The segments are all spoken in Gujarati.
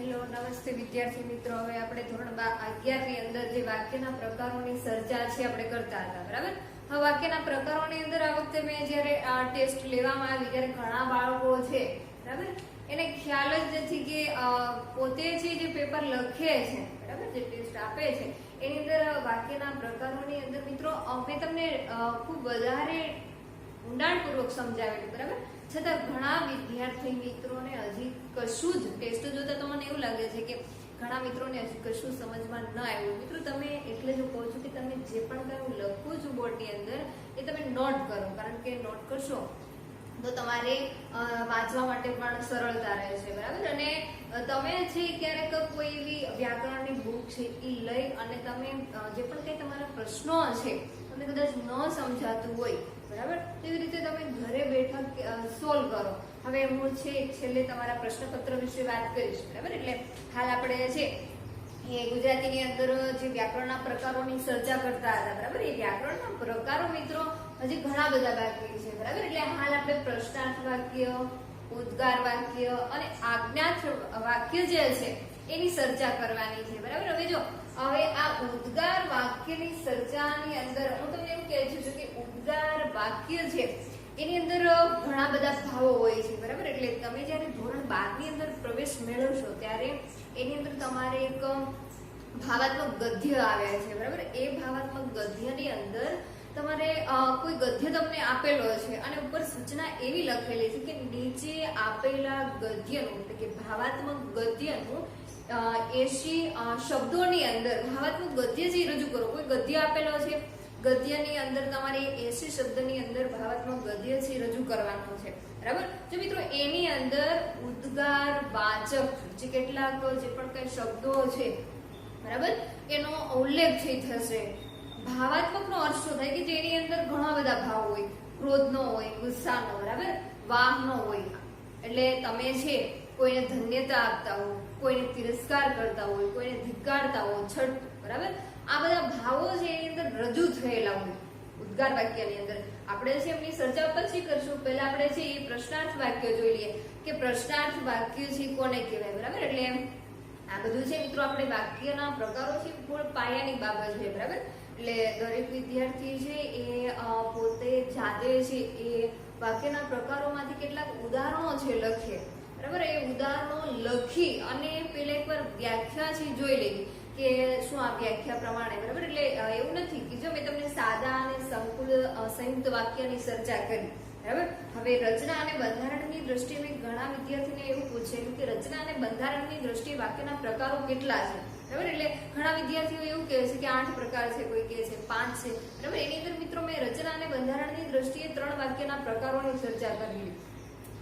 હેલો નમસ્તે વિદ્યાર્થી મિત્રો। હવે આપણે ધોરણ 11 ની અંદર જે વાક્યના પ્રકારોની ચર્ચા છે આપણે કરતા હતા, બરાબર। હવે વાક્યના પ્રકારોની અંદર આ વખતે મેં જ્યારે આ ટેસ્ટ લેવામાં આવી ત્યારે ઘણા બાળકો છે, બરાબર, એને ખ્યાલ જ નથી કે પોતે જે પેપર લખે છે, બરાબર, જે ટેસ્ટ આપે છે એની અંદર વાક્યના પ્રકારોની અંદર મિત્રો મેં તમને ખૂબ વધારે ઊંડાણપૂર્વક સમજાવેલું, બરાબર, છતાં ઘણા વિદ્યાર્થી મિત્રોને હજી કશું જ ટેસ્ટ જોતા તો મને એવું લાગે છે કે ઘણા મિત્રોને હજી કશું સમજમાં ન આવ્યું। મિત્રો તમે એટલે જ કહું છું કે તમે જે પણ કંઈ હું લખું છું બોર્ડની અંદર એ તમે નોટ કરો, કારણ કે નોટ કરશો તો તમારે વાંચવા માટે પણ સરળતા રહેશે, બરાબર। અને તમે છે ક્યારેક કોઈ એવી વ્યાકરણની બુક છે એ લઈ અને તમે જે પણ કંઈ તમારા પ્રશ્નો છે તમને કદાચ ન સમજાતું હોય, બરાબર, તેવી રીતે તમે ઘરે બેઠા સોલ્વ કરો। હવે હું છે છેલ્લે તમારા પ્રશ્નપત્ર વિશે વાત કરીશ, બરાબર। એટલે હાલ આપણે છે એ ગુજરાતીની અંદર જે વ્યાકરણના પ્રકારોની ચર્ચા કરતા હતા, બરાબર। એ વ્યાકરણના પ્રકારો મિત્રો હજી ઘણા બધા બાકી છે, બરાબર। એટલે હાલ આપણે પ્રશ્નાર્થ વાક્ય, ઉદ્ગાર વાક્ય અને આજ્ઞાર્થ વાક્ય જે છે એની ચર્ચા કરવાની છે, બરાબર। હવે જો હવે આ ઉદ્ગાર વાક્યની ચર્ચાની અંદર હું તમને એવું કહું છું કે ઉદ્ગાર વાક્ય છે એની અંદર ઘણા બધા ભાવો હોય છે, બરાબર। એટલે તમે જ્યારે ધોરણ 12 ની અંદર પ્રવેશ મેળવશો ત્યારે એની અંદર તમારે એક ભાવાત્મક ગદ્ય આવે છે, બરાબર। એ ભાવાત્મક ગદ્યની અંદર તમારે કોઈ ગદ્ય તમને આપેલો છે અને ઉપર સૂચના એવી લખેલી છે કે નીચે આપેલા ગદ્યનું એટલે કે ભાવાત્મક ગદ્યનું 80 શબ્દોની અંદર ભાવાત્મક ગદ્ય જે રજૂ કરો। કોઈ ગદ્ય આપેલો છે, ગદ્યની અંદર તમારે 80 શબ્દની અંદર ભાવાત્મક ગદ્ય છે રજૂ કરવાનો છે, બરાબર। જો મિત્રો એની અંદર ઉદ્ગાર વાચક જે કેટલાક જે પણ કઈ શબ્દો છે, બરાબર, એનો ઉલ્લેખ થશે। ભાવાત્મકનો અર્થ શું થાય કે જેની અંદર ઘણા બધા ભાવ હોય, ક્રોધનો હોય, ગુસ્સાનો, બરાબર, વાહનો હોય। એટલે તમે છે કોઈને ધન્યતા આપતા હો, કોઈને તિરસ્કાર કરતા હોય, કોઈને ધિક્કારતા હો, છઠ, બરાબર, આ બધા ભાવો છે એની અંદર રજૂ થયેલા હોય ઉદ્ગાર વાક્યની અંદર। આપણે છે એમની ચર્ચા પછી કરશું, પહેલા આપણે છે એ પ્રશ્નાર્થ વાક્ય જોઈ લઈએ કે પ્રશ્નાર્થ વાક્ય છે કોને કહેવાય, બરાબર। એટલે આ બધું છે મિત્રો આપણે વાક્યના પ્રકારો છે થોડી પાયાની બાબત છે, બરાબર। એટલે દરેક વિદ્યાર્થી છે એ પોતે જાતે છે એ વાક્યના પ્રકારોમાંથી કેટલાક ઉદાહરણો છે લખે, બરાબર। એ ઉદાહરણો લખી અને પેલા એકવાર વ્યાખ્યા છે જોઈ લેવી કે શું આ વ્યાખ્યા પ્રમાણે, બરાબર। એટલે એવું નથી કે જો મેં તમને સાદા અને સંયુક્ત વાક્યની ચર્ચા કરી, બરાબર। હવે રચના અને બંધારણની દ્રષ્ટિએ મેં ઘણા વિદ્યાર્થીને એવું પૂછેલું કે રચના અને બંધારણની દ્રષ્ટિએ વાક્યના પ્રકારો કેટલા છે, બરાબર। એટલે ઘણા વિદ્યાર્થીઓ એવું કહે છે કે 8 પ્રકાર છે, કોઈ કહે છે 5 છે, બરાબર। એની અંદર મિત્રો મેં રચના અને બંધારણની દ્રષ્ટિએ 3 વાક્યના પ્રકારોની ચર્ચા કરી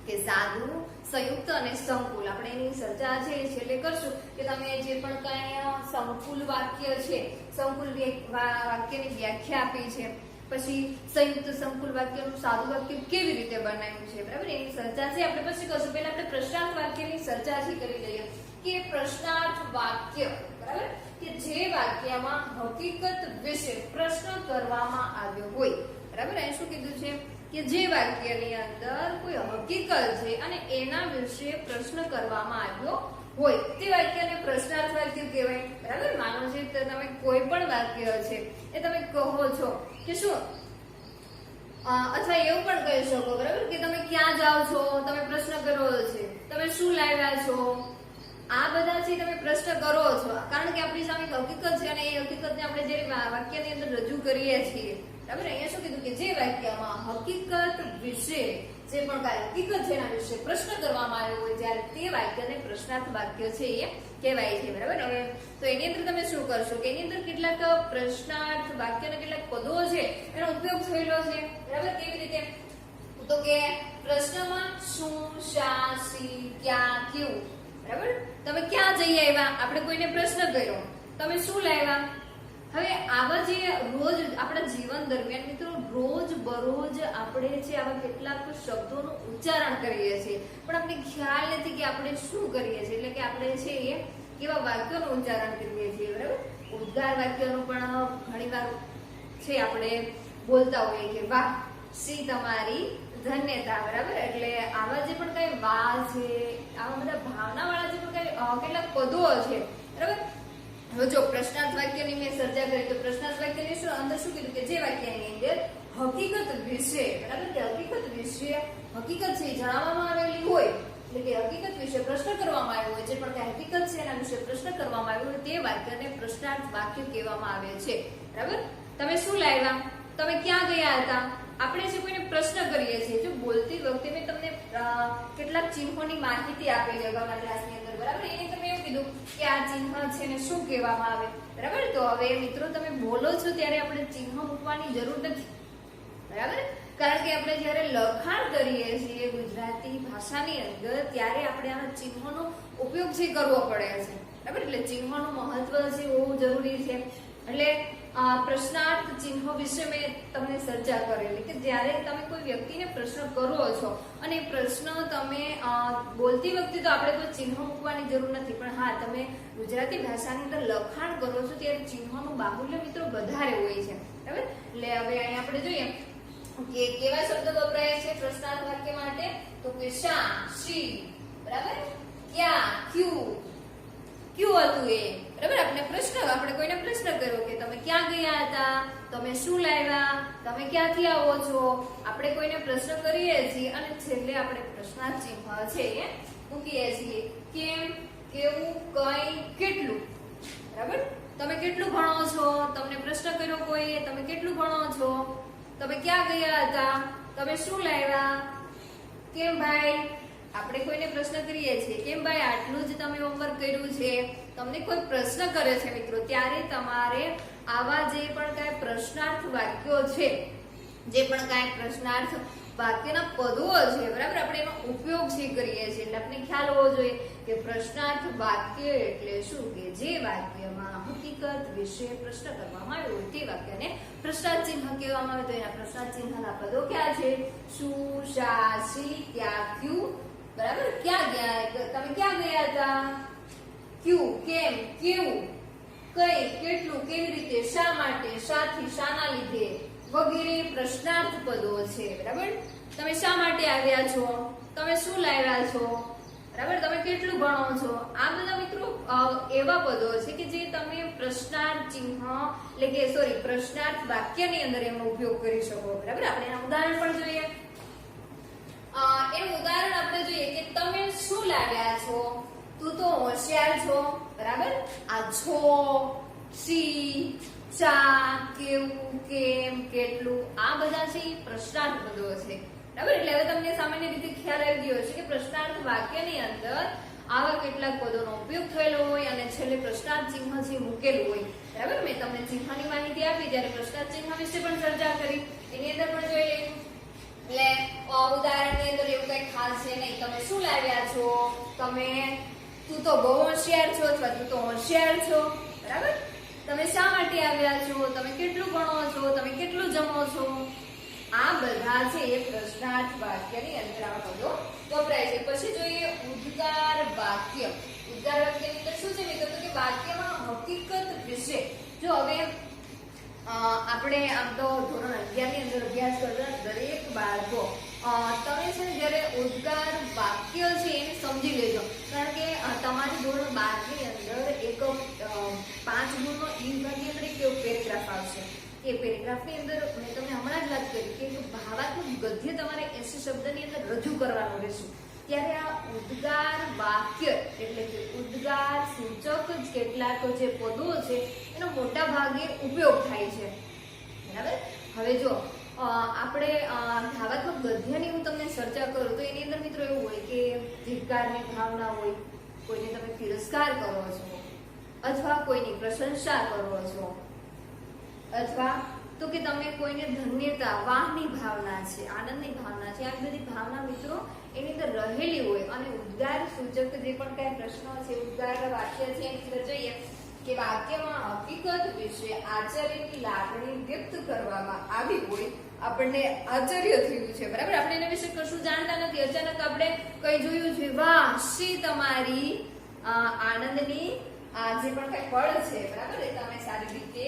કે સાદું, સંયુક્ત અને સંકુલ। આપણે એની ચર્ચા છે એ છેલ્લે કરશું કે તમે જે પણ કઈ સંકુલ વાક્ય છે, સંકુલ વાક્યની વ્યાખ્યા આપી છે, પછી સંયુક્ત સંકુલ વાક્યનું સાદું વાક્ય કેવી રીતે બનાવ્યું છે, બરાબર, એની ચર્ચા છે આપણે પછી કરશું। પહેલા આપણે પ્રશ્નાર્થ વાક્યની ચર્ચા છે કરી લઈએ કે પ્રશ્નાર્થ વાક્ય, બરાબર, કે જે વાક્યમાં હકીકત વિશે પ્રશ્ન કરવામાં આવ્યો હોય, બરાબર। અહીં શું કીધું છે કે જે વાક્યની અંદર કોઈ હકીકત છે અને એના વિશે પ્રશ્ન કરવામાં આવ્યો હોય તે વાક્યને પ્રશ્નાર્થ વાક્ય કહેવાય, બરાબર। માનો છે તો તમે કોઈ પણ વાક્ય છે એ તમે કહો છો કે શું અથવા એવું પણ કહી શકો, બરાબર, કે તમે ક્યાં જાઓ છો, તમે પ્રશ્ન કરો છે, તમે શું લાવ્યા છો, આ બધા છે તમે પ્રશ્ન કરો છો કારણ કે આપણી સામે હકીકત છે અને એ હકીકતને આપણે જે વાક્યની અંદર રજૂ કરીએ છીએ, બરાબર। અહીંયા શું કીધું કે જે વાક્યમાં હકીકત વિશે જે પણ કાંઈ હકીકત છે એના વિશે પ્રશ્ન કરવામાં આવ્યો હોય ત્યારે તે વાક્યને પ્રશ્નાર્થ વાક્ય છે એ કહેવાય છે, બરાબર। હવે તો એની અંદર તમે શું કરશો કે એની અંદર કેટલાક પ્રશ્નાર્થ વાક્યના કેટલાક પદો છે એનો ઉપયોગ થયેલો છે, બરાબર। કેવી રીતે તો કે પ્રશ્નમાં શું, શા, શી, ક્યાં, કેવું, બરાબર। તમે ક્યાં જઈ આવ્યા, આપણે કોઈને પ્રશ્ન કર્યો, તમે શું લાવ્યા। હવે આવા જે રોજ આપણા જીવન દરમિયાન મિત્રો રોજ બરોજ આપણે છે આવા કેટલાક શબ્દોનું ઉચ્ચારણ કરીએ છીએ પણ આપણે ખ્યાલ નથી કે આપણે શું કરીએ છીએ, એટલે કે આપણે છે એ કેવા વાક્યોનું ઉચ્ચારણ કરીએ છીએ, બરાબર। ઉદ્ગાર વાક્યનું પણ ઘણીવાર છે આપણે બોલતા હોઈએ કે વાહ શી તમારી ધન્યતા, બરાબર. એટલે આવા જે પણ કઈ વા છે, આવા બધા ભાવના વાળા જે પણ કઈ કેટલાક પદો છે, બરાબર. હવે જો પ્રશ્નાર્થ વાક્યની મેં ચર્ચા કરી, તો પ્રશ્નાર્થ વાક્યની અંદર શું કીધું કે જે વાક્યની અંદર હકીકત વિશે, બરાબર, કે હકીકત વિશે હકીકત છે જણાવવામાં આવેલી હોય, એટલે કે હકીકત વિશે પ્રશ્ન કરવામાં આવ્યો હોય, જે પણ કઈ હકીકત છે એના વિશે પ્રશ્ન કરવામાં આવ્યો હોય તે વાક્યને પ્રશ્નાર્થ વાક્ય કહેવામાં આવે છે, બરાબર. તમે શું લાવ્યા, તમે ક્યાં ગયા હતા, આપણે જે કોઈને પ્રશ્ન કરીએ છીએ, જો બોલતી વખતે મેં તમને કેટલાક ચિહ્નોની માહિતી આપી છે અગાઉના ક્લાસની અંદર, બરાબર. એને તમે એવું કીધું કે આ ચિહ્ન છે ને શું કહેવામાં આવે, બરાબર. તો હવે મિત્રો તમે બોલો છો ત્યારે આપણે ચિહ્ન મૂકવાની જરૂર નથી, બરાબર. કારણ કે આપણે જ્યારે લખાણ કરીએ છીએ ગુજરાતી ભાષાની અંદર ત્યારે આપણે આ ચિહ્નોનો ઉપયોગ છે કરવો પડે છે, બરાબર. એટલે ચિહ્નોનું મહત્વ છે હોવું જરૂરી છે. એટલે પ્રશ્નાર્થ ચિહ્નો વિશે મેં તમને ચર્ચા કરેલી કે જ્યારે તમે કોઈ વ્યક્તિને પ્રશ્ન કરો છો અને પ્રશ્ન તમે બોલતી વખતે તો આપણે કોઈ ચિહ્નો મૂકવાની જરૂર નથી, પણ હા તમે ગુજરાતી ભાષાની અંદર લખાણ કરો છો ત્યારે ચિહ્નોનું બાહુલ્ય મિત્રો વધારે હોય છે, બરાબર. એટલે હવે અહીંયા આપણે જોઈએ કે કેવા શબ્દો વપરાય છે પ્રશ્નાર્થ વાક્ય માટે, તો કે શા, શી, બરાબર, ક્યાં, ક્યું હતું એ, બરાબર. આપણે કોઈને પ્રશ્ન કર્યો કે તમે ક્યાં ગયા હતા, તમે શું લાવ્યા, તમે ક્યાંથી આવો છો, આપણે કોઈને પ્રશ્ન કરીએ છીએ અને છેલ્લે આપણે પ્રશ્નાર્થ ચિહ્ન છે એ મૂકીએ છીએ. કેમ, કેવું, કઈ, કેટલું, બરાબર. તમે કેટલું ભણો છો, તમને પ્રશ્ન કર્યો કોઈએ, તમે કેટલું ભણો છો, તમે ક્યાં ગયા હતા, તમે શું લાવ્યા, કેમ ભાઈ, આપણે કોઈને પ્રશ્ન કરીએ છીએ કેમ ભાઈ આટલું જ તમે હોમવર્ક કર્યું છે, તમને કોઈ પ્રશ્ન કરે છે મિત્રો ત્યારે તમારે આવા જે પણ કાંઈ પ્રશ્નાર્થ વાક્યો છે, જે પણ કાંઈ પ્રશ્નાર્થ વાક્યના પદો છે, બરાબર, આપણે એનો ઉપયોગ છે કરીએ છીએ. એટલે આપણે ખ્યાલ હોવો જોઈએ કે પ્રશ્નાર્થ વાક્ય એટલે શું, કે જે વાક્યમાં હકીકત વિશે પ્રશ્ન કરવામાં આવ્યો હોય તે વાક્યને પ્રશ્નાર્થ ચિહ્ન કહેવામાં આવે. તો એના પ્રશ્નાર્થ ચિહ્નના પદો ક્યાં છે, શું, શા, શી, ક્યાં, ક્યું, બરાબર. ક્યાં ગયા, તમે ક્યાં ગયા હતા, ક્યું, કેમ, કેવું, કઈ, કેટલું, કેવી રીતે, શા માટે, શાથી, શાના લીધે વગેરે પ્રશ્નાર્થ પદો છે, બરાબર. તમે શા માટે આવ્યા છો, તમે શું લાવ્યા છો, બરાબર, તમે કેટલું ભણો છો, આ બધા મિત્રો એવા પદો છે કે જે તમે પ્રશ્નાર્થ ચિહ્ન એટલે કે પ્રશ્નાર્થ વાક્યની અંદર એનો ઉપયોગ કરી શકો, બરાબર. આપણે એના ઉદાહરણ પણ જોઈએ. એનું ઉદાહરણ આપણે જોઈએ કે તમે શું લાવ્યા છો, તું તો હોશિયાર છો, બરાબર. આ છો, શી, શા, કેવું, કેમ, કેટલું, આ બધા છે પ્રશ્નાર્થ પદો છે, બરાબર. એટલે હવે તમને સામાન્ય રીતે ખ્યાલ આવી ગયો છે કે પ્રશ્નાર્થ વાક્યની અંદર આવા કેટલાક પદોનો ઉપયોગ થયેલો હોય અને છેલ્લે પ્રશ્નાર્થ ચિહ્ન જે મૂકેલું હોય, બરાબર. મેં તમને ચિહ્નની માહિતી આપી ત્યારે પ્રશ્નાર્થ ચિહ્ન વિશે પણ ચર્ચા કરી, એની અંદર પણ જોઈ લઈએ. એટલે ઉદાહરણની અંદર એવું કઈ ખાસ છે નહીં. તમે શું લાવ્યા છો, તમે, તું તો બહુ હોશિયાર છો અથવા તું તો હોશિયાર છો, બરાબર. તમે શા માટે આવ્યા છો, તમે કેટલું ભણો છો, તમે કેટલું જમો છો, આ બધા છે એ પ્રશ્નાર્થ વાક્યની અંદર આ પદો વપરાય છે. પછી જોઈએ ઉદ્ગાર વાક્ય. ઉદ્ગાર વાક્યની અંદર શું છે મિત્રો, તો કે વાક્યમાં હકીકત વિશે, જો હવે આપણે આમ તો ધોરણ 11 ની અંદર અભ્યાસ કરતા દરેક બાળકો તમે છે જ્યારે ઉદ્ગાર વાક્ય છે એને સમજી લેજો, કારણ કે તમારી ધોરણ 12 ની અંદર એક 5 ગુણનો ઈ વિભાગની અંદર એક પેરેગ્રાફ આવશે. એ પેરેગ્રાફની અંદર મેં તમને હમણાં જ વાત કરી કે ભાવાત્મક ગદ્ય તમારે 80 શબ્દની અંદર રજૂ કરવાનું રહેશે. ત્યારે આ ઉદ્ગાર વાક્ય એટલે કે ઉદ્ગાર સૂચક કેટલાક જે પદો છે એનો મોટા ભાગે ઉપયોગ થાય છે, બરાબર. હવે જો આપણે ભાવાત્મક ગદ્યની હું તમને ચર્ચા કરું તો એની અંદર મિત્રો એવું હોય કે ધિક્કારની ભાવના હોય, કોઈને તમે તિરસ્કાર કરો છો અથવા કોઈની પ્રશંસા કરો છો, અથવા તો કે તમે કોઈને ધન્યતા, વાહની ભાવના છે, આનંદની ભાવના છે, આ બધી ભાવના મિત્રો એની અંદર રહેલી હોય. અને ઉદ્ગાર સૂચક જે પણ કઈ પ્રશ્નો છે, ઉદ્ગાર વાક્ય છે એની અંદર જોઈએ કે વાક્યમાં હકીકત વિશે આશ્ચર્યની લાગણી વ્યક્ત કરવામાં આવી હોય, આપણને આશ્ચર્ય થયું છે, બરાબર. આપણે એના વિશે કશું જાણતા નથી, અચાનક આપણે કઈ જોયું છે, વાહ શી તમારી આનંદની જે પણ કઈ પળ છે, બરાબર, એ તમે સારી રીતે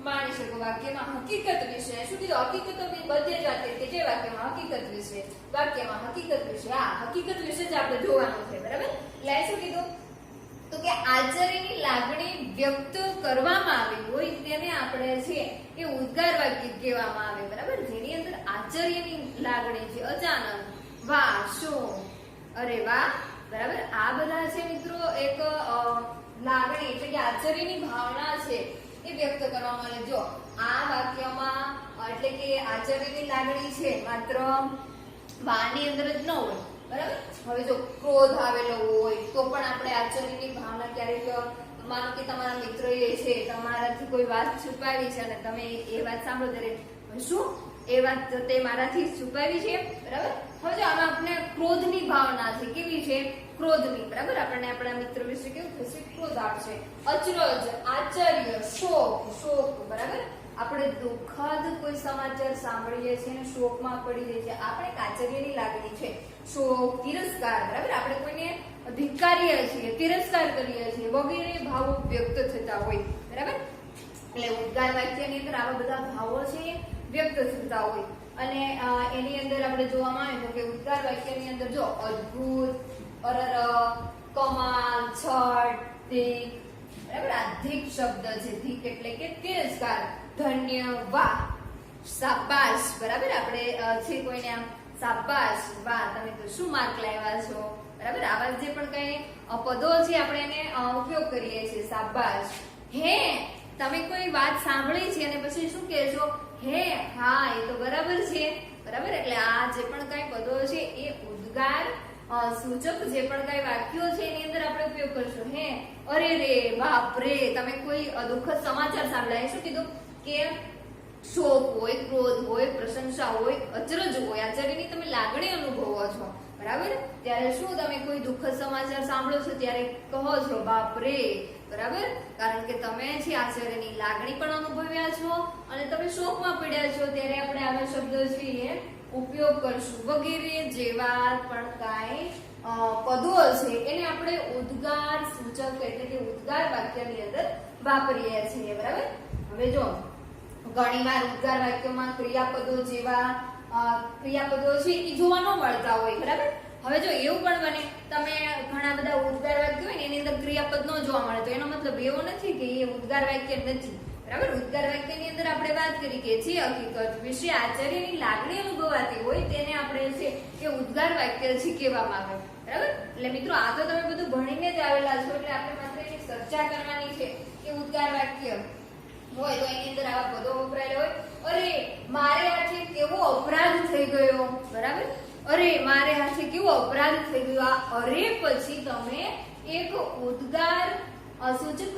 માણી શકો. વાક્યમાં હકીકત વિશે શું કીધું? હકીકતો બધે જ વાત કે જે વાક્યમાં હકીકત વિશે, વાક્યમાં હકીકત વિશે, હકીકત વિશે જ આપણે જોવાનું છે. બરાબર? એટલે શું કીધું? તો કે આશ્ચર્યની લાગણી વ્યક્ત કરવામાં આવી હોય તેને આપણે છે એ ઉદ્ગાર વાક્ય કહેવામાં આવે. બરાબર? જેની અંદર આશ્ચર્યની લાગણી છે, અચાનક, વાહ, શું, અરે વાહ. બરાબર? આ બધા છે મિત્રો એક લાગણી એટલે કે આશ્ચર્યની ભાવના છે એ વ્યક્ત કરવામાં આવે. જો આ વાક્યમાં એટલે કે આશ્ચર્યની લાગણી છે માત્ર વાની અંદર જ ન હોય. બરાબર? હવે જો ક્રોધ આવેલો હોય તો પણ આપણે આશ્ચર્યની ભાવના ક્યારેક, માનો કે તમારા મિત્ર એ છે તમારાથી કોઈ વાત છુપાવી છે અને તમે એ વાત સાંભળો ત્યારે શું એ વાત તે મારાથી છુપાવી છે. બરાબર? હવે જો આમાં આપણે ક્રોધની ભાવના છે. કેવી છે? ક્રોધની. બરાબર? આપણને આપણા મિત્ર વિશે કેવું થશે? ક્રોધ આવશે. અચરજ, આશ્ચર્ય, શોક. બરાબર? આપણે દુઃખદ કોઈ સમાચાર સાંભળીએ છીએ અને શોકમાં પડી જઈએ છીએ. આપણે આશ્ચર્યની લાગણી છે. શોક, તિરસ્કાર. બરાબર? આપણે કોઈને ધિક્કારીએ છીએ, તિરસ્કાર કરીએ છીએ વગેરે ભાવો વ્યક્ત થતા હોય. બરાબર? એટલે ઉદ્ગાર વાક્યની અંદર આવા બધા ભાવો છે વ્યક્ત થતા હોય. અને એની અંદર આપણે જોવામાં આવે તો કે ઉદ્ગાર વાક્યની અંદર જો અદ્ભુત, અરર, કમાલ, છટ, ધીક. બરાબર? આ ધીક શબ્દ છે. ધીક એટલે કે તિરસ્કાર. ધન્ય, વાહ, શાબાશ. બરાબર? આપણે છે કોઈને આમ શાબાશ, વાહ, તમે તો શું માર્ક લાવ્યા છો. બરાબર? આવા જે પણ કઈ પદો છે આપણે એને ઉપયોગ કરીએ છીએ. શાબાશ. હે, તમે કોઈ વાત સાંભળી છે અને પછી શું કહે છો? હે, હા, એ તો બરાબર છે. બરાબર? એટલે આ જે પણ કઈ પદો છે એ ઉદ્ગાર સૂચક જે પણ કઈ વાક્યો છે એની અંદર આપણે ઉપયોગ કરશું. હે, અરે રે, બાપ રે, તમે કોઈ દુઃખદ સમાચાર સાંભળ્યા. શું કીધું? કે શોક હોય, ક્રોધ હોય, પ્રશંસા હોય, અચરજ હોય, આશ્ચર્યની તમે લાગણી અનુભવો છો. બરાબર? ત્યારે શું તમે કોઈ દુઃખદ સમાચાર સાંભળો છો ત્યારે કહો છો બાપ રે. બરાબર? કારણ કે તમે છે આશ્ચર્યની લાગણી પણ અનુભવ્યા છો અને તમે શોકમાં પડ્યા છો ત્યારે આપણે આવા શબ્દો છે એ ઉપયોગ કરશું. વગેરે જેવા પણ કાંઈ પદો છે એને આપણે ઉદ્ગાર સૂચક એટલે કે ઉદ્ગાર વાક્યની અંદર વાપરીએ છીએ. બરાબર? હવે જો ઘણીવાર ઉદ્ગાર વાક્યોમાં ક્રિયાપદો જેવા ક્રિયાપદો છે એ જોવા ન મળતા હોય. બરાબર? હવે જો એવું પણ બને તમે ઘણા બધા ઉદ્ગાર વાક્યો હોય ને એની અંદર ક્રિયાપદ ન જોવા મળે તો એનો મતલબ એવો નથી કે એ ઉદ્ગાર વાક્ય નથી. બરાબર? ઉદ્ગાર વાક્યની અંદર આપણે વાત કરી કે જે હકીકત વિશે આશ્ચર્યની લાગણી અનુભવાતી હોય તેને આપણે છે કે ઉદ્ગાર વાક્ય છે કહેવામાં આવે. બરાબર? એટલે મિત્રો આ તો તમે બધું ભણીને જ આવેલા છો એટલે આપણે માત્ર એની ચર્ચા કરવાની છે કે ઉદ્ગાર વાક્ય હોય તો એની અંદર આવા પદો વપરાયેલા હોય. અરે, મારે આજે કેવો અપરાધ થઈ ગયો. બરાબર? અરે, મારે આજે કેવો અપરાધ થઈ ગયો. આ અરે પછી તમે એક ઉદ્ગાર સૂચક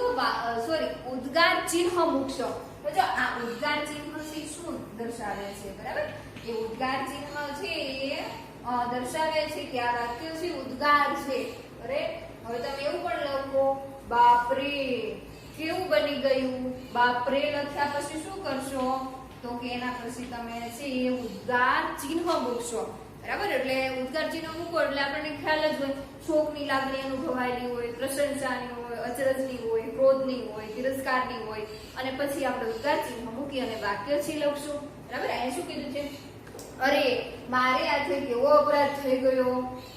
ઉદ્ગાર ચિહ્ન મૂકશો. તો જો આ ઉદ્ગાર ચિહ્ન છે શું દર્શાવે છે? બરાબર? એ ઉદ્ગાર ચિહ્ન છે એ દર્શાવે છે કે આ વાક્ય છે ઉદ્ગાર છે. અરે, હવે તમે એવું પણ લખો બાપરે, કેવું બની ગયું. બાપરે લખ્યા પછી શું કરશો? તો કે એના પછી તમે છે એ ઉદ્ગાર ચિહ્ન મૂકશો. બરાબર? એટલે ઉદ્ગાર ચિહ્ન મૂકો એટલે આપણને ખ્યાલ જ હોય શોકની લાગણી અનુભવાયેલી હોય, પ્રશંસાની હોય, અચરજની હોય, ક્રોધની હોય, તિરસ્કારની હોય અને પછી આપણે ઉદ્ગાર ચિહ્ન મૂકી અને વાક્ય છે લખશું. બરાબર? અહીંયા શું કીધું છે? અરે, મારે આજે કેવો અપરાધ થઈ ગયો.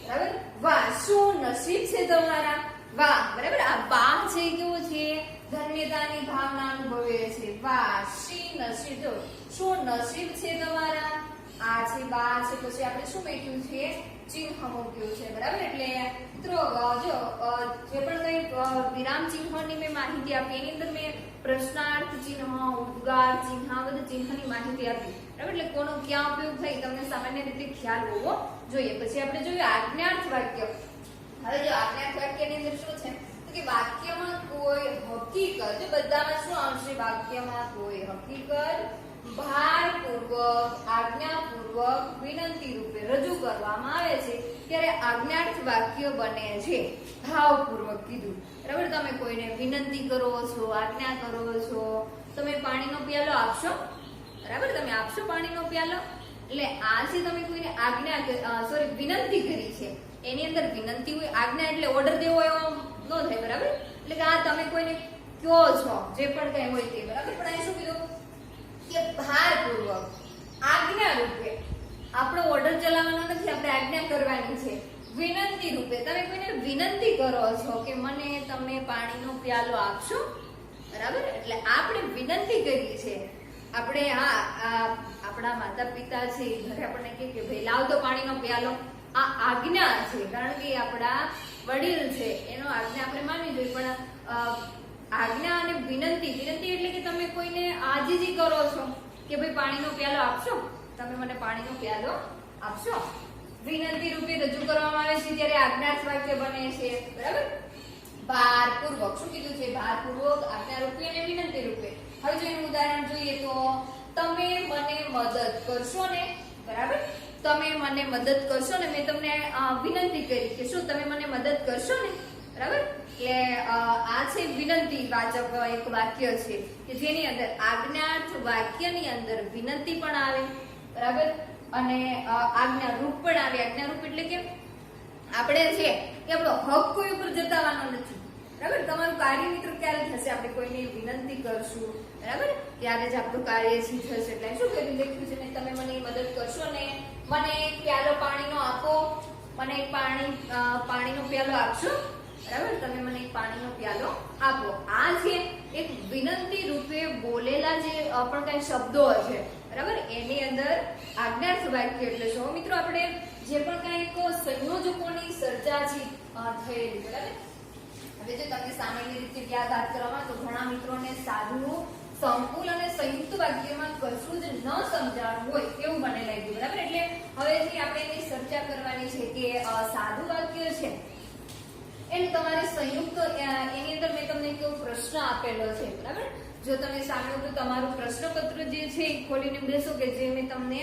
બરાબર? વાહ, શું નસીબ છે તમારા. વાહ. બરાબર? આ વાહ છે કેવો છે? ધન્યતાની ભાવના અનુભવે છે. વાહ, શી નસીબ. શું નસીબ છે તમારા. આ છે બા છે પછી આપણે શું મૂક્યું છે? ચિહ્ન મૂક્યું છે. બરાબર? એટલે મિત્રો જો જે પણ કઈ વિરામ ચિહ્નની મેં માહિતી આપી એની અંદર મેં પ્રશ્નાર્થ ચિહ્ન, ઉદ્ગાર ચિહ્ન, આ બધા ચિહ્નની માહિતી આપી. બરાબર? એટલે કોનો ક્યાં ઉપયોગ થાય તમને સામાન્ય રીતે ખ્યાલ હોવો જોઈએ. પછી આપણે જોઈએ આજ્ઞાર્થ વાક્ય. હવે જો આજ્ઞાર્થ વાક્યની અંદર શું છે તો કે વાક્યમાં કોઈ હકીકત, જો બધામાં શું આવશે? વાક્યમાં કોઈ હકીકત ભારપૂર્વક, આજ્ઞાપૂર્વક, વિનંતી રૂપે રજૂ કરવામાં આવે છે ત્યારે આજ્ઞાર્થ વાક્ય બને છે. ભાવપૂર્વક કીધું. બરાબર? તમે કોઈને વિનંતી કરો છો, આજ્ઞા કરો છો, તમે પાણીનો પ્યાલો આપશો. બરાબર? તમે આપશો પાણીનો પ્યાલો. એટલે આ છે તમે કોઈને વિનંતી કરી છે એની અંદર વિનંતી હોય. આજ્ઞા એટલે ઓર્ડર દેવો એવો ન થાય. બરાબર? એટલે કે આ તમે કોઈને કહો છો જે પણ કઈ હોય તે. બરાબર? પણ અહીં શું કીધું? કે ભારપૂર્વક આજ્ઞા રૂપે આપણો ઓર્ડર ચલાવવાનો નથી, આપણે આજ્ઞા કરવાની છે. વિનંતી રૂપે તમે કોઈને વિનંતી કરો છો કે મને તમે પાણીનો પ્યાલો આપશો, બરાબર? એટલે આપણે વિનંતી કરીએ છે. આપણે આપણા માતા પિતા છે ઘરે આપણને કહે કે ભાઈ લાવ તો પાણીનો પ્યાલો, આ આજ્ઞા છે, કારણ કે આપણા વડીલ છે એનો આજ્ઞા આપણે માનવી જોઈએ. પણ આજ્ઞા અને વિનંતી એટલે કે તમે કોઈને આજીજી કરો છો કે ભાઈ પાણીનો પ્યાલો આપશો, તમે મને પાણીનો પ્યાલો આપશો, વિનંતી રૂપે રજૂ કરવામાં આવે છે ત્યારે આજ્ઞાર્થ વાક્ય બને છે, બરાબર? ભારપૂર્વક શું કીધું છે? ભારપૂર્વક, આજ્ઞા રૂપે અને વિનંતી રૂપે. હવે જો એનું ઉદાહરણ જોઈએ તો તમે મને મદદ કરશો ને, બરાબર? તમે મને મદદ કરશો ને, મેં તમને વિનંતી કરી કે શું તમે મને મદદ કરશો ને, બરાબર? એટલે આ છે વિનંતી વાચક એક વાક્ય છે કે જેની અંદર આજ્ઞાર્થ વાક્યની અંદર વિનંતી પણ આવે, બરાબર? અને આજ્ઞા રૂપ પણ આવે. આજ્ઞા રૂપ એટલે કે આપણે છે કે આપણો હક કોઈ ઉપર જતાવવાનો નથી, બરાબર? તમારું કાર્ય મિત્ર ક્યારે થશે? આપણે કોઈને વિનંતી કરશું, બરાબર? ત્યારે જ આપણું કાર્ય છે થશે. એટલે શું કર્યું? લખ્યું છે ને તમે મને મદદ કરશો ને, મને એક પ્યાલો પાણીનો આપો, મને એક પાણીનો પ્યાલો આપશો, બરાબર? તમે મને એક પાણીનો પ્યાલો આપો. આ છે એક વિનંતી રૂપે બોલેલા જે પણ કઈ શબ્દો છે, બરાબર? એની અંદર આજ્ઞાર્થ વાક્ય એટલે શું મિત્રો? આપણે જે પણ કઈક સંયોજકોની સર્જા છે થયેલી, બરાબર? હવે જો તમે સામાન્ય રીતે યાદ કરવામાં તો ઘણા મિત્રોને સાદું, સંકુલ અને સંયુક્ત વાક્યમાં કશું જ ન સમજાણું હોય એવું મને લાગ્યું, બરાબર? એટલે હવેથી આપણે એની ચર્ચા કરવાની છે કે સાદું વાક્ય છે એને તમારે સંયુક્ત, એની અંદર મેં તમને કેવો પ્રશ્ન આપેલો છે, બરાબર? જો તમે સાંભળો તો તમારું પ્રશ્નપત્ર જે છે એ ખોલીને બેસો કે જે મેં તમને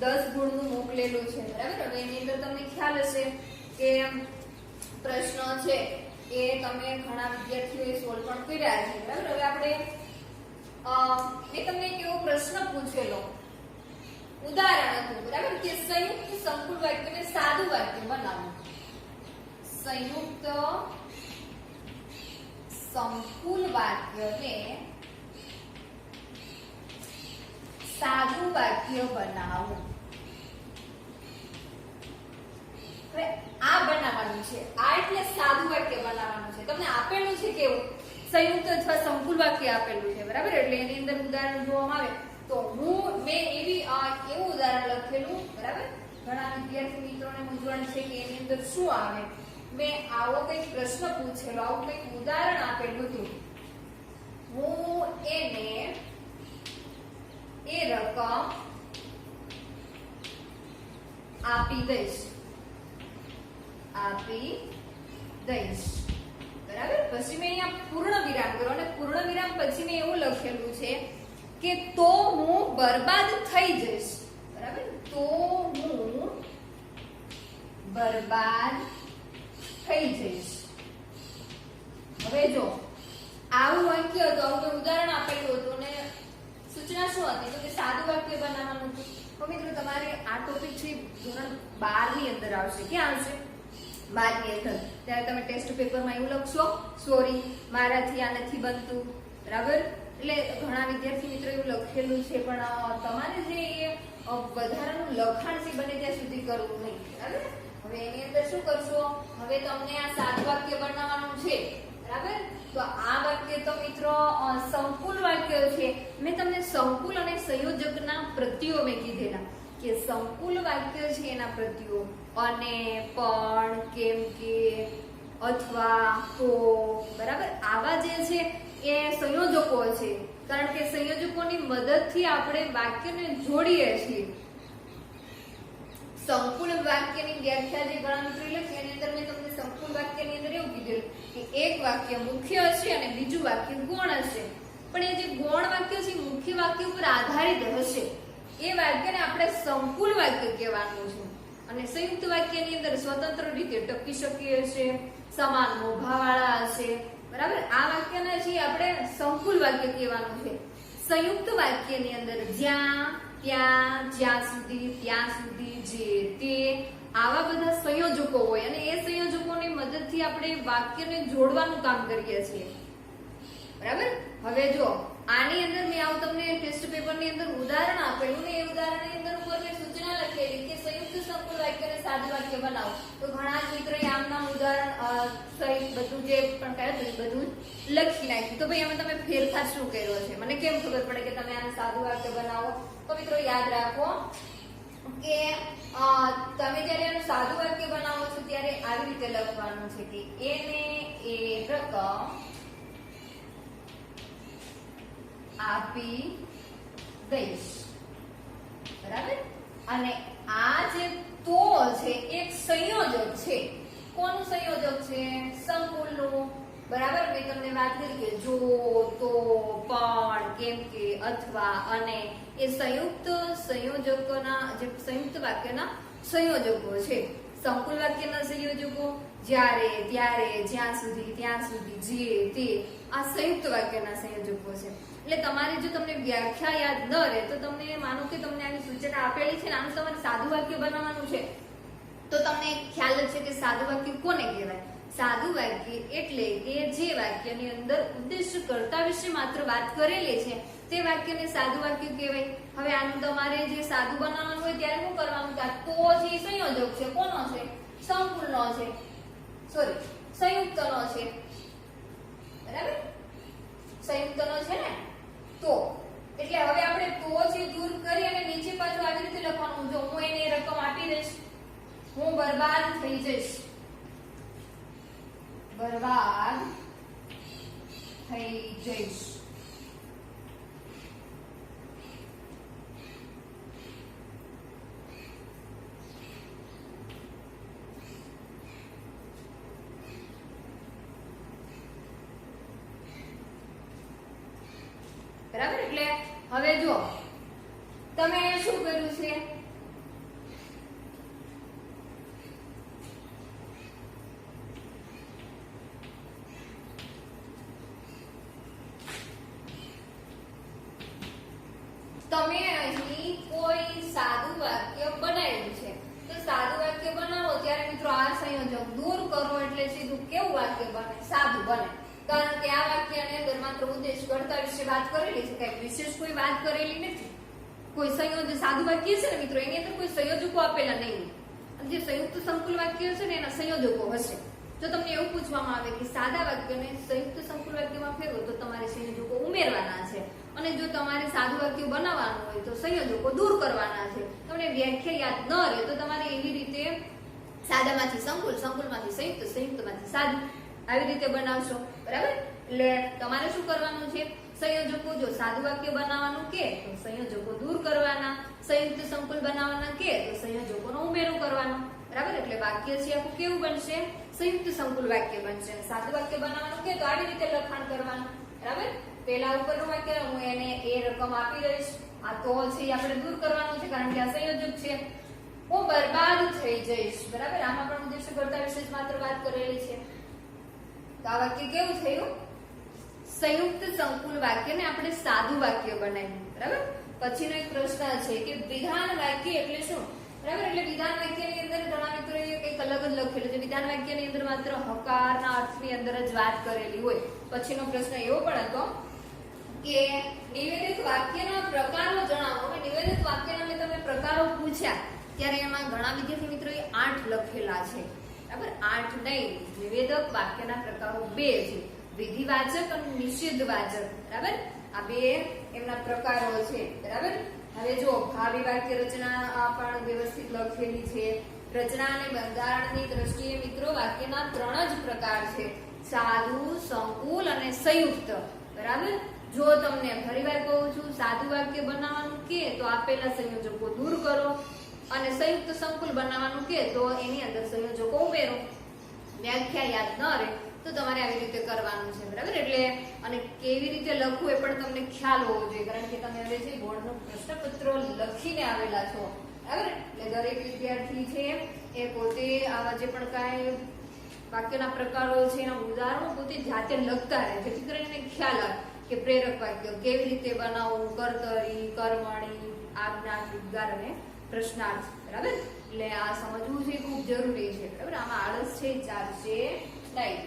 10 ગુણનું મોકલેલું છે, બરાબર? હવે એની અંદર તમને ખ્યાલ હશે કે પ્રશ્ન છે એ તમે ઘણા વિદ્યાર્થીઓએ સોલ્વ પણ કર્યા છે, બરાબર? હવે આપણે મેં તમને કેવો પ્રશ્ન પૂછેલો, ઉદાહરણ હતું, બરાબર? કે સંયુક્ત સંકુલ વાક્યને સાદું વાક્ય બનાવો. સંયુક્ત સંકુલ વાક્યને સાદું વાક્ય બનાવો. હવે આ બનાવવાનું છે, આ એટલે સાદું વાક્ય બનાવવાનું છે. તમને આપેલું છે કેવું? સંયુક્ત અથવા સંકુલ વાક્ય આપેલું છે, બરાબર? એટલે એની અંદર ઉદાહરણ જોવામાં આવે તો મેં એવું ઉદાહરણ લખેલું, બરાબર? ઘણા વિદ્યાર્થી મિત્રોને મૂંઝવણ છે કે એની અંદર શું આવે. મેં આવો કંઈક પ્રશ્ન પૂછેલો, આવું કંઈક ઉદાહરણ આપેલું હતું. હું એને એ રકમ આપી દઈશ, બરાબર? પછી મેં અહીંયા પૂર્ણ વિરામ કર્યો અને પૂર્ણ વિરામ પછી મેં એવું લખેલું છે કે તો હું બરબાદ થઈ જઈશ, બરાબર? તો હું બરબાદ થઈ જઈશ. હવે જો આવું વાક્ય હતું, આવું ઉદાહરણ આપેલું હતું ને સૂચના શું હતી? તો કે સાદું વાક્ય બનાવવાનું હતું. તો મિત્રો તમારે આ ટોપિક છે ધોરણ 12 ની અંદર આવશે. ક્યાં આવશે? 12 ની અંદર. ત્યારે તમે ટેસ્ટ પેપરમાં એવું લખશો, સોરી મારાથી આ નથી બનતું, બરાબર? એટલે ઘણા વિદ્યાર્થી મિત્રો એવું લખેલું છે, પણ તમારે જે વધારાનું લખાણ છે બને ત્યાં સુધી કરવું નહીં, બરાબર? હવે એની અંદર શું કરશો? હવે તમને આ સાદું વાક્ય બનાવવાનું છે, બરાબર? તો આ વાક્ય તો મિત્રો સંકુલ વાક્ય છે. મેં તમને સંકુલ અને સંયોજકના પ્રત્યયો મેં કીધેલા કે સંકુલ વાક્ય છે એના પ્રત્યયો અને, પણ, કેમ કે, અથવા, તો, બરાબર? આવા જે છે એ સંયોજકો છે, કારણ કે સંયોજકોની મદદથી આપણે વાક્યને જોડીએ છીએ. સંકુલ વાક્યની વ્યાખ્યા જે ગણતરી લખી એની અંદર મેં તમને સંકુલ વાક્યની અંદર એવું કીધું કે એક વાક્ય મુખ્ય હશે અને બીજું વાક્ય ગૌણ હશે, પણ એ જે ગૌણ વાક્ય છે મુખ્ય વાક્ય ઉપર આધારિત હશે, એ વાક્યને આપણે સંકુલ વાક્ય કહેવાનું છે. અને સંયુક્ત વાક્યની અંદર સ્વતંત્ર રીતે ટકી શકીએ છે, સમાન મોભાવાળા હશે, બરાબર? આ વાક્યને છે આપણે સંકુલ વાક્ય કહેવાનું છે. સંયુક્ત વાક્યની અંદર જ્યાં, ત્યાં, જ્યાં સુધી, ત્યાં સુધી, જે, તે, આવા બધા સંયોજકો હોય અને એ સંયોજકોની મદદથી આપણે વાક્યને જોડવાનું કામ કરીએ છીએ, બરાબર? હવે જો આની અંદર મેં આવું તમને ટેસ્ટ પેપરની અંદર ઉદાહરણ આપેલું ને એ ઉદાહરણની અંદર ઉપર મેં સૂચના લખેલી કે સંયુક્ત સંકુલ વાક્યને સાદું વાક્ય બનાવો. તો ઘણા જ મિત્રોએ આમના ઉદાહરણ સહિત બધું જે પણ કહ્યું એ બધું લખી નાખ્યું. તો ભાઈ આમાં તમે ફેરફાર શું કર્યો છે, મને કેમ ખબર પડે કે તમે આને સાદું વાક્ય બનાવો? તો મિત્રો યાદ રાખો કે તમે જ્યારે એનું સાદું વાક્ય બનાવો છો ત્યારે આવી રીતે લખવાનું છે કે એને એ રકમ આપી દઈશ, બરાબર. અને આ જે તો છે એક સંયોજક છે. કોનું સંયોજક છે? સંકુલનું, બરાબર. મેં તમને વાત કરી કે જો, તો, પણ, કેમ કે, અથવા, અને એ સંયુક્ત સંયોજકોના જે સંયુક્ત વાક્યના સંયોજકો છે. સંકુલ વાક્યના સંયોજકો જ્યારે, ત્યારે, જ્યાં સુધી, ત્યાં સુધી, જે, તે આ સંયુક્ત વાક્યના સંયોજકો છે. એટલે તમારે જો તમને વ્યાખ્યા યાદ ન રહે તો તમને માનો કે તમને આની સૂચના આપેલી છે ને આનું તમારે સાદું વાક્ય બનાવવાનું છે તો તમને ખ્યાલ જ છે કે સાદું વાક્ય કોને કહેવાય. સાદું વાક્ય એટલે કે જે વાક્યની અંદર ઉદ્દેશ્ય કર્તા વિશે માત્ર વાત કરેલી છે તે વાક્યને સાદું વાક્ય કહેવાય. હવે આનું તમારે જે સાદું બનાવવાનું હોય ત્યારે શું કરવાનું? તો જે સંયોજક છે કોનો છે? સંકુલનો છે, સોરી સંયુક્તનો છે, બરાબર. સંયુક્તનો છે ને તો એટલે હવે આપણે તો જે દૂર કરી અને નીચે પાછું આવી રીતે લખવાનું. જો હું એને રકમ આપી દઈશ, હું બરબાદ થઈ જઈશ, બરબાદ થઈ જઈશ. બરાબર. એટલે હવે જો તમે શું કર્યું છે? તમે અહીં કોઈ સાદું વાક્ય બનાવ્યું છે તો સાદું વાક્ય બનાવો ત્યારે મિત્રો આ સંયોજક દૂર કરો એટલે સીધું કેવું વાક્ય બને? સાદું બને. કારણ કે આ વાક્યની અંદર માત્ર ઉદ્દેશ કર્તા વિશે વાત કરેલી છે, કઈ વિશેષ કોઈ વાત કરેલી નથી. કોઈ સંયોજક સાદું વાક્ય છે ને મિત્રો એની અંદર કોઈ સંયોજકો આપેલા નહીં. અને જે સંયુક્ત સંકુલ વાક્ય છે ને એના સંયોજકો હશે. જો તમને એવું પૂછવામાં આવે કે સાદા વાક્યને સંયુક્ત સંકુલ વાક્યમાં ફેરવો તો તમારે સંયોજકો ઉમેરવાના છે અને જો તમારે સાદું વાક્ય બનાવવાનું હોય તો સંયોજકો દૂર કરવાના છે. તમને વ્યાખ્યા યાદ ન રહે તો તમારે એવી રીતે સાદામાંથી સંકુલ, સંકુલમાંથી સંયુક્ત, સંયુક્તમાંથી સાદું આવી રીતે બનાવશો, બરાબર. એટલે તમારે શું કરવાનું છે? સંયોજકો જો સાદું વાક્ય બનાવવાનું કે તો સંયોજકો દૂર કરવાના, સંયુક્ત સંકુલ બનાવવાના કે તો સંયોજકોનો ઉમેરો કરવાનો, બરાબર. એટલે વાક્ય છે આખું કેવું બનશે? સંયુક્ત સંકુલ વાક્ય બનશે. સાદું વાક્ય બનાવવાનું કે તો આવી રીતે લખાણ કરવાનું, બરાબર. પહેલા ઉપરનું વાક્ય હું એને એ રકમ આપી દઈશ, આ તો છે આપણે દૂર કરવાનું છે કારણ કે આ સંયોજક છે. હું બરબાદ થઈ જઈશ, બરાબર. આમાં પણ ઉદ્દેશ્ય કર્તા વિશે જ માત્ર વાત કરેલી છે. તો આ વાક્ય કેવું થયું? સંયુક્ત સંકુલ વાક્યને આપણે સાદું વાક્ય બનાવ્યું, બરાબર. પછીનો એક પ્રશ્ન છે કે વિધાન વાક્ય એટલે શું? બરાબર. એટલે વિધાન વાક્યની અંદર ઘણા મિત્રોએ કંઈક અલગ જ લખેલું છે. વિધાન વાક્યની અંદર માત્ર હકારના અર્થની અંદર જ વાત કરેલી હોય. પછીનો પ્રશ્ન એવો પણ હતો કે નિવેદિત વાક્યના પ્રકારો જણાવો. હવે નિવેદિત વાક્યના મેં તમને પ્રકારો પૂછ્યા ત્યારે એમાં ઘણા વિદ્યાર્થી મિત્રોએ 8 લખેલા છે, બરાબર. 8 નહીં, નિવેદક વાક્યના પ્રકારો 2 છે, વિધિવાચક અને નિષેધવાચક, બરાબર. આ 2 એમના પ્રકારો છે, બરાબર. હવે જો ભાવિ વાક્ય રચના પણ વ્યવસ્થિત લખેલી છે. રચના અને બંધારણની દ્રષ્ટિએ મિત્રો વાક્યના 3 જ પ્રકાર છે, સાદું, સંકુલ અને સંયુક્ત, બરાબર. જો તમને ફરીવાર કહું છું, સાદું વાક્ય બનાવવાનું કે તો આપેલા સંયોજકો દૂર કરો અને સંયુક્ત સંકુલ બનાવવાનું કે તો એની અંદર સંયોજકો ઉમેરો. વ્યાખ્યા યાદ ન રહે તો તમારે આવી રીતે કરવાનું છે, બરાબર. એટલે અને કેવી રીતે લખવું એ પણ તમને ખ્યાલ હોવો જોઈએ કારણ કે તમે હવે જે બોર્ડનું પ્રશ્નપત્ર લખીને આવેલા છો, બરાબર. એટલે દરેક વિદ્યાર્થી છે એ પોતે આવા જે પણ કાંઈ વાક્યના પ્રકારો છે એના ઉદાહરણો પોતે જાતે લખતા રહે જેથી કરીને એને ખ્યાલ આવે કે પ્રેરક વાક્ય કેવી રીતે બનાવવું, કર્તરી, કર્મણી, આજ્ઞા, ઉદ્ગાર અને પ્રશ્નાર્થ, બરાબર. એટલે આ સમજવું છે ખૂબ જરૂરી છે, બરાબર. આમાં આળસ છે ચાલશે નહીં.